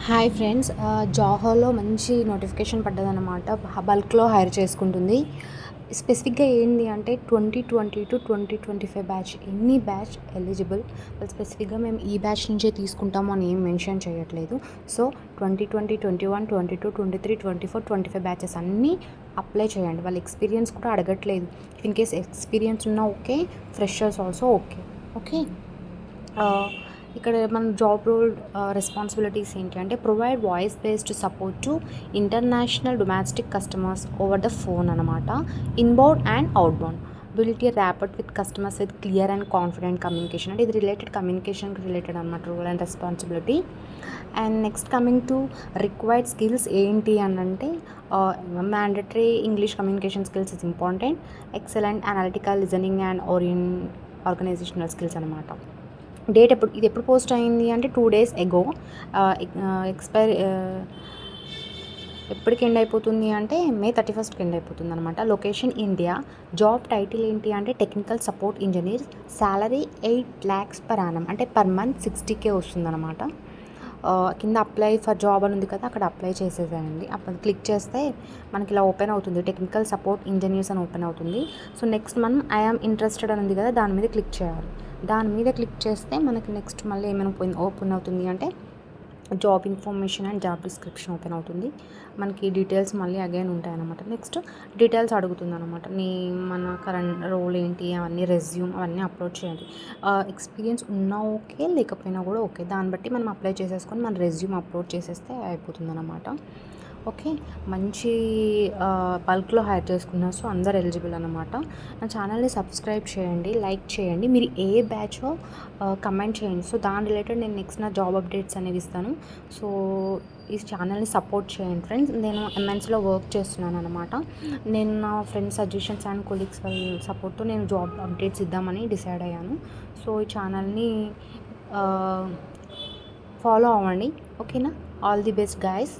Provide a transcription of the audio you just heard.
Hi friends, జాహోలో మంచి notification పడ్డదన్నమాట. బల్క్లో hire చేసుకుంటుంది. స్పెసిఫిక్గా ఏంటి అంటే 2020 to 2025 బ్యాచ్, ఎన్ని బ్యాచ్ ఎలిజిబుల్, వాళ్ళు స్పెసిఫిక్గా మేము ఈ బ్యాచ్ నుంచే తీసుకుంటాము అని ఏం మెన్షన్ చేయట్లేదు. సో 2020, 21, 22, 23, 24, 25 బ్యాచెస్ అన్నీ అప్లై చేయండి. వాళ్ళ ఎక్స్పీరియన్స్ కూడా అడగట్లేదు. ఇన్ కేస్ ఎక్స్పీరియన్స్ ఉన్నా okay, freshers also okay. Okay, ఇక్కడ మన జాబ్ రోల్ రెస్పాన్సిబిలిటీస్ ఏంటి అంటే provide voice based support to international domestic customers over the phone అనమాట. Inbound and outbound build a rapport with customers with clear and confident communication. అంటే ఇది related కమ్యూనికేషన్కి related అనమాట role and responsibility. And next coming to required skills ఏంటి అని అంటే mandatory English communication skills is important, excellent analytical listening and organizational skills అనమాట. Date ఎప్పుడు post అయింది అంటే 2 days ఎగో. ఎక్స్పైర్ ఎప్పటికి ఎండ్ అయిపోతుంది అంటే May 31st ఎండ్ అయిపోతుంది అనమాట. Location India. జాబ్ టైటిల్ ఏంటి అంటే technical support engineer. Salary 8 lakhs per annum, అంటే పర్ మంత్ 60K వస్తుంది అనమాట. కింద అప్లై ఫర్ జాబ్ అని ఉంది కదా, అక్కడ అప్లై చేసేసేయండి. అప్పుడు క్లిక్ చేస్తే మనకి ఇలా ఓపెన్ అవుతుంది, టెక్నికల్ సపోర్ట్ ఇంజనీర్స్ అని ఓపెన్ అవుతుంది. సో నెక్స్ట్ మనం ఐఆమ్ ఇంట్రెస్టెడ్ అని ఉంది కదా, దాని మీద క్లిక్ చేయాలి. దాని మీద క్లిక్ చేస్తే మనకి నెక్స్ట్ మళ్ళీ ఏమైనా ఓపెన్ అవుతుంది అంటే job information and job description open అవుతుంది. మనకి డీటెయిల్స్ మళ్ళీ అగైన్ ఉంటాయన్నమాట. నెక్స్ట్ డీటెయిల్స్ అడుగుతుంది అనమాట. మన కరెంట్ రోల్ ఏంటి అవన్నీ, రెజ్యూమ్ అవన్నీ అప్లోడ్ చేయండి. ఎక్స్పీరియన్స్ ఉన్నా ఓకే, లేకపోయినా కూడా ఓకే. దాన్ని బట్టి మనం అప్లై చేసేసుకొని మన రెజ్యూమ్ అప్లోడ్ చేసేస్తే అయిపోతుంది అనమాట. ఓకే, మంచి బల్క్లో హైర్ చేసుకున్నారు. సో అందరు ఎలిజిబుల్ అనమాట. నా ఛానల్ని సబ్స్క్రైబ్ చేయండి, లైక్ చేయండి. మీరు ఏ బ్యాచో కమెంట్ చేయండి. సో దాని రిలేటెడ్ నేను నెక్స్ట్ నా జాబ్ అప్డేట్స్ అనేవి ఇస్తాను. సో ఈ ఛానల్ని సపోర్ట్ చేయండి ఫ్రెండ్స్. నేను ఎంఎన్సీలో వర్క్ చేస్తున్నాను అనమాట. నేను నా ఫ్రెండ్స్ సజెషన్స్ అండ్ కొలీగ్స్ వాళ్ళ సపోర్ట్తో నేను జాబ్ అప్డేట్స్ ఇద్దామని డిసైడ్ అయ్యాను. సో ఈ ఛానల్ని ఫాలో అవ్వండి. ఓకేనా? All the best guys.